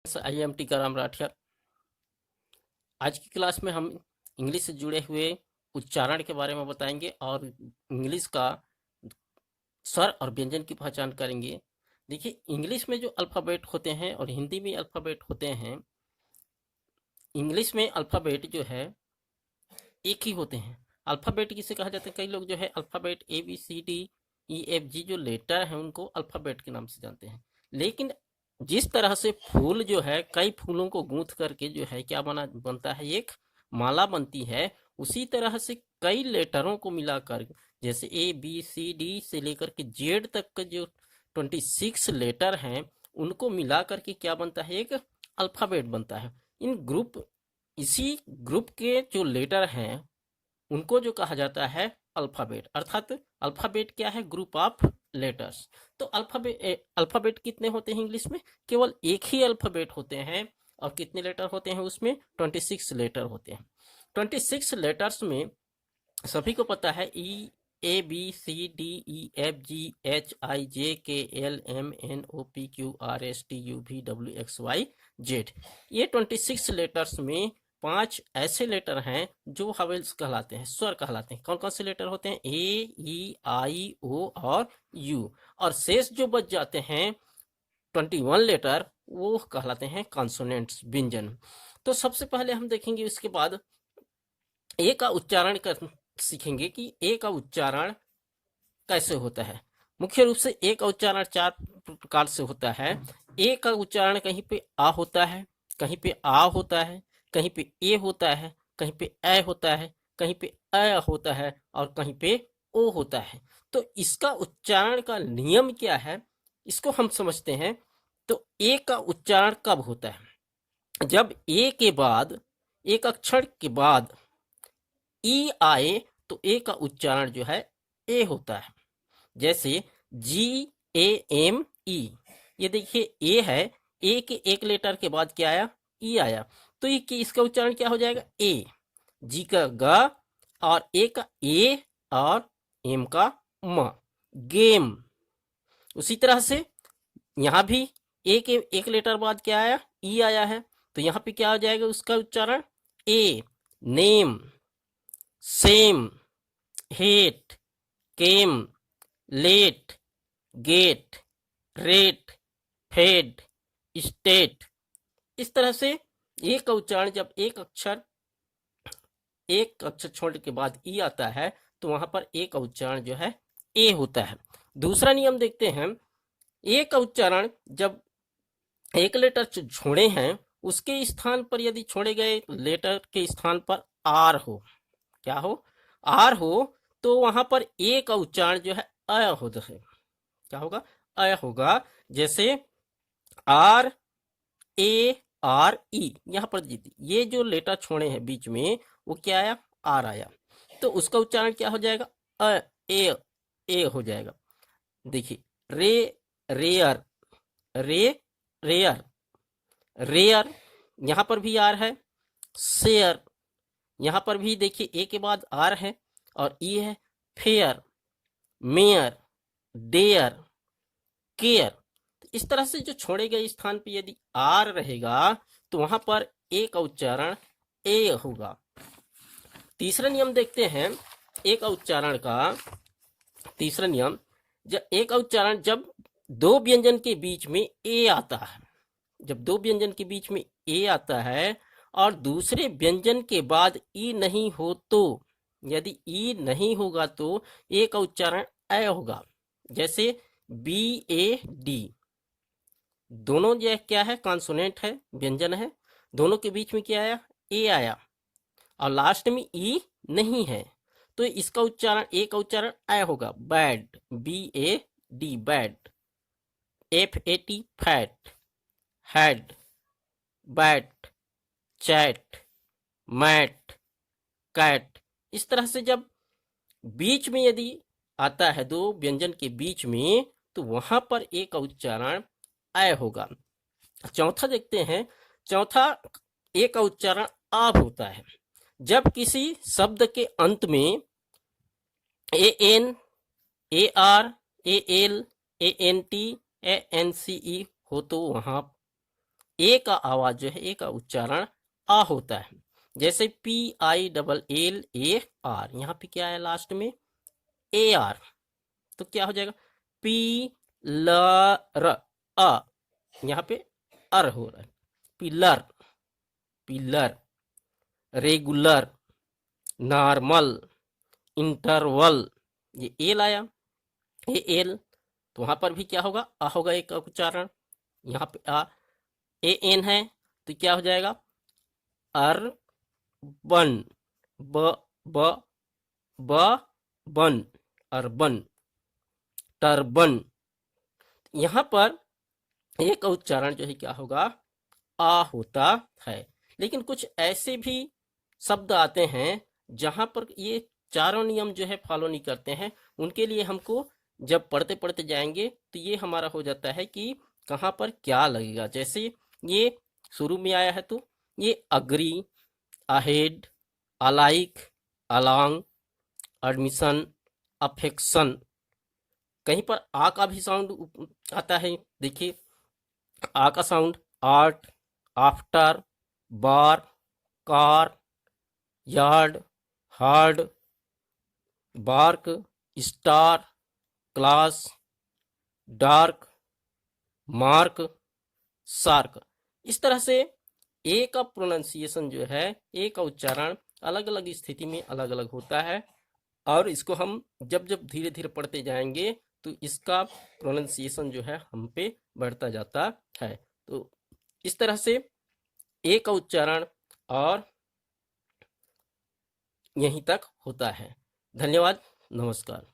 IMT का राम राठिया। आज की क्लास में हम इंग्लिश से जुड़े हुए उच्चारण के बारे में बताएंगे और इंग्लिश का स्वर और व्यंजन की पहचान करेंगे। देखिए, इंग्लिश में जो अल्फ़ाबेट होते हैं और हिंदी में अल्फ़ाबेट होते हैं। इंग्लिश में अल्फ़ाबेट जो है एक ही होते हैं। अल्फ़ाबेट किसे कहा जाता है? कई लोग जो है अल्फ़ाबेट ABCDEFG जो लेटर हैं उनको अल्फ़ाबेट के नाम से जानते हैं। लेकिन जिस तरह से फूल जो है कई फूलों को गूंथ करके जो है क्या बनता है, एक माला बनती है। उसी तरह से कई लेटरों को मिलाकर, जैसे ABCD से लेकर के जेड तक का जो 26 लेटर हैं उनको मिला करके क्या बनता है, एक अल्फ़ाबेट बनता है। इन ग्रुप इसी ग्रुप के जो लेटर हैं उनको जो कहा जाता है अल्फाबेट। अर्थात अल्फाबेट क्या है? Group of letters. तो अल्फाबेट कितने होते हैं इंग्लिश में? केवल एक ही अल्फाबेट होते हैं। और कितने लेटर होते हैं उसमें? 26 लेटर होते हैं। 26 लेटर्स में सभी को पता है EABCDEFGHIJKLMNOPQRSTUVWXYZ। ये 26 लेटर्स में 5 ऐसे लेटर हैं जो हावेल्स कहलाते हैं, स्वर कहलाते हैं। कौन कौन से लेटर होते हैं? A, E, I, O और U। और शेष जो बच जाते हैं 21 लेटर, वो कहलाते हैं कॉन्सोनेंट्स, व्यंजन। तो सबसे पहले हम देखेंगे, इसके बाद ए का उच्चारण कर सीखेंगे कि ए का उच्चारण कैसे होता है। मुख्य रूप से ए का उच्चारण 4 प्रकार से होता है। ए का उच्चारण कहीं पे आ होता है, कहीं पे आ होता है, कहीं पे ए होता है, कहीं पे ए होता है, कहीं पे अ होता है और कहीं पे ओ होता है। तो इसका उच्चारण का नियम क्या है, इसको हम समझते हैं। तो ए का उच्चारण कब होता है? जब ए के बाद, एक अक्षर के बाद ई आए तो ए का उच्चारण जो है ए होता है। जैसे GAME, ये देखिए ए है, ए के एक लेटर के बाद क्या आया? ई आया। तो ये इसका उच्चारण क्या हो जाएगा? ए। जी का ग और ए का ए और एम का म, गेम। उसी तरह से यहाँ भी ए के एक लेटर बाद क्या आया? ई आया है। तो यहाँ पे क्या हो जाएगा उसका उच्चारण? A. Name, same, hate, came, late, gate, rate, fade, state. इस तरह से एक का उच्चारण, जब एक अक्षर छोड़ने के बाद ई आता है तो वहां पर ए का उच्चारण जो है ए होता है। दूसरा नियम देखते हैं। ए का उच्चारण जब एक लेटर छोड़े हैं उसके स्थान पर, यदि छोड़े गए लेटर के स्थान पर आर हो, क्या हो? आर हो, तो वहां पर ए का उच्चारण जो है अ होता है। क्या होगा? अ होगा। जैसे RARE, यहाँ पर ये जो लेटर छोड़े हैं बीच में, वो क्या आया? आर आया। तो उसका उच्चारण क्या हो जाएगा? अ ए ए हो जाएगा। देखिए, रे, रेयर, रे, रेयर, रेयर, यहाँ पर भी आर है। शेयर, यहाँ पर भी देखिए ए के बाद आर है और ई है। Fair, mayor, dare, care. इस तरह से जो छोड़े गए स्थान पे यदि आर रहेगा तो वहां पर ए का उच्चारण ए होगा। तीसरा नियम देखते हैं ए का उच्चारण का। तीसरा नियम, जब ए का उच्चारण, जब दो व्यंजन के बीच में ए आता है, जब दो व्यंजन के बीच में ए आता है और दूसरे व्यंजन के बाद ई नहीं हो, तो यदि ई नहीं होगा तो ए का उच्चारण ए होगा। जैसे BAD, दोनों जो क्या है? कॉन्सोनेंट है, व्यंजन है। दोनों के बीच में क्या आया? ए आया और लास्ट में ई नहीं है, तो इसका उच्चारण, ए का उच्चारण ए होगा। Bad, BAD, bad. FAT, fat. Had, bat, chat, mat, cat. इस तरह से जब बीच में यदि आता है दो व्यंजन के बीच में, तो वहां पर ए का उच्चारण ए होगा। चौथा देखते हैं। चौथा, ए का उच्चारण आब होता है। जब किसी शब्द के अंत में AN, AR, AL, ANT, ANCE हो तो वहां ए का आवाज जो है, ए का उच्चारण आ होता है। जैसे PILLAR, यहाँ पे क्या है लास्ट में, AR, तो क्या हो जाएगा, पी ल र अ, यहाँ पे अर हो रहा है, pillar, pillar, regular, normal, interval, ये एल आया, ये एल, तो वहां पर भी क्या होगा, आ होगा एक का उच्चारण, यहाँ पे आ, ए एन है, तो क्या हो जाएगा, अर बन, ब ब ब बन, अर्बन, टर्बन। यहाँ पर एक का उच्चारण जो है क्या होगा, आ होता है। लेकिन कुछ ऐसे भी शब्द आते हैं जहां पर ये चारों नियम जो है फॉलो नहीं करते हैं, उनके लिए हमको जब पढ़ते पढ़ते जाएंगे तो ये हमारा हो जाता है कि कहाँ पर क्या लगेगा। जैसे ये शुरू में आया है, तो ये agree, ahead, alike, along, admission, affection, कहीं पर आ का भी साउंड आता है। देखिए आ का sound, art, after, bar, car, yard, hard, bark, star, class, dark, mark, shark. इस तरह से ए का प्रोनाउंसिएशन जो है, ए का उच्चारण अलग अलग स्थिति में अलग अलग होता है, और इसको हम जब जब धीरे धीरे पढ़ते जाएंगे तो इसका प्रोनाउंसिएशन जो है हम पे बढ़ता जाता है। तो इस तरह से ए का उच्चारण और यहीं तक होता है। धन्यवाद, नमस्कार।